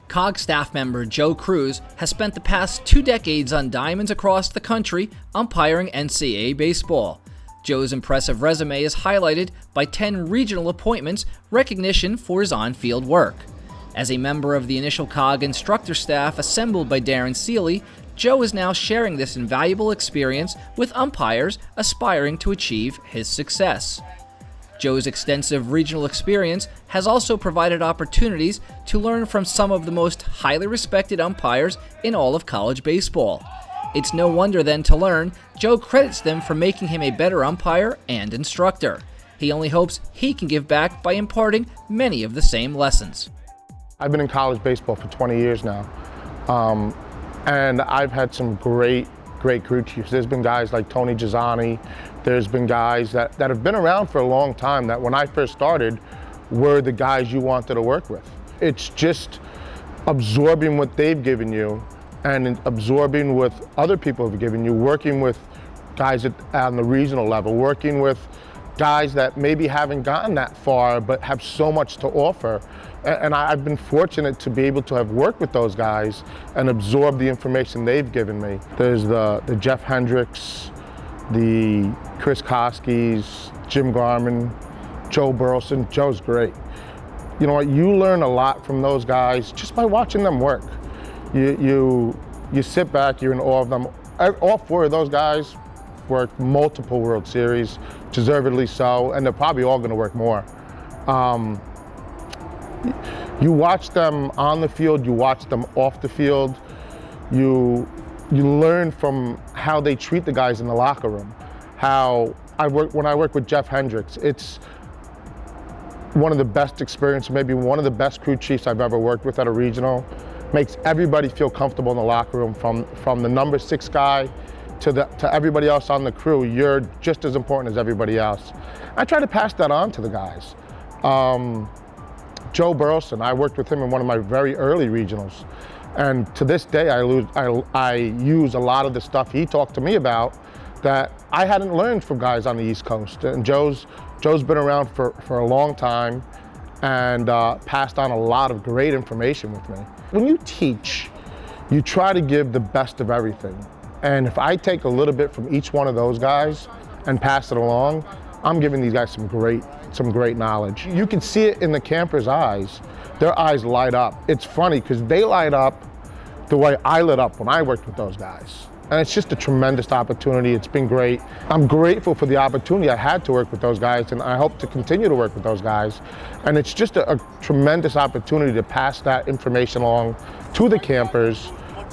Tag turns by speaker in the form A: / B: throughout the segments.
A: COG staff member Joe Cruz has spent the past 2 decades on diamonds across the country umpiring NCAA baseball. Joe's impressive resume is highlighted by 10 regional appointments, recognition for his on-field work. As a member of the initial COG instructor staff assembled by Darren Seeley, Joe is now sharing this invaluable experience with umpires aspiring to achieve his success. Joe's extensive regional experience has also provided opportunities to learn from some of the most highly respected umpires in all of college baseball. It's no wonder then to learn Joe credits them for making him a better umpire and instructor. He only hopes he can give back by imparting many of the same lessons.
B: I've been in college baseball for 20 years now, and I've had some great crew chiefs. There's been guys like Tony Giussani. There's been guys that have been around for a long time that when I first started were the guys you wanted to work with. It's just absorbing what they've given you and absorbing what other people have given you, working with guys on the regional level, working with guys that maybe haven't gotten that far but have so much to offer. And I've been fortunate to be able to have worked with those guys and absorb the information they've given me. There's the Jeff Hendricks, the Chris Koskis, Jim Garman, Joe Burleson. Joe's great. You know what, you learn a lot from those guys just by watching them work. You sit back, you're in awe of them. All 4 of those guys worked multiple World Series, deservedly so, and they're probably all gonna work more. You watch them on the field, you watch them off the field, you learn from how they treat the guys in the locker room. When I work with Jeff Hendricks, it's one of the best experiences, maybe one of the best crew chiefs I've ever worked with at a regional. Makes everybody feel comfortable in the locker room, from the number 6 guy to everybody else on the crew. You're just as important as everybody else. I try to pass that on to the guys. Joe Burleson, I worked with him in one of my very early regionals. And to this day, I use a lot of the stuff he talked to me about that I hadn't learned from guys on the East Coast. And Joe's been around for a long time and passed on a lot of great information with me. When you teach, you try to give the best of everything. And if I take a little bit from each one of those guys and pass it along, I'm giving these guys some great knowledge. You can see it in the campers' eyes. Their eyes light up. It's funny because they light up the way I lit up when I worked with those guys. And it's just a tremendous opportunity. It's been great. I'm grateful for the opportunity I had to work with those guys, and I hope to continue to work with those guys. And it's just a tremendous opportunity to pass that information along to the campers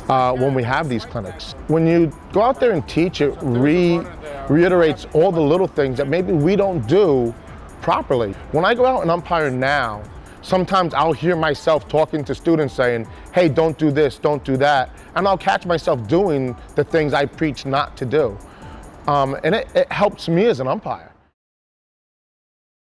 B: when we have these clinics. When you go out there and teach, it reiterates all the little things that maybe we don't do properly. When I go out and umpire now, sometimes I'll hear myself talking to students saying, hey, don't do this, don't do that. And I'll catch myself doing the things I preach not to do. And it helps me as an umpire.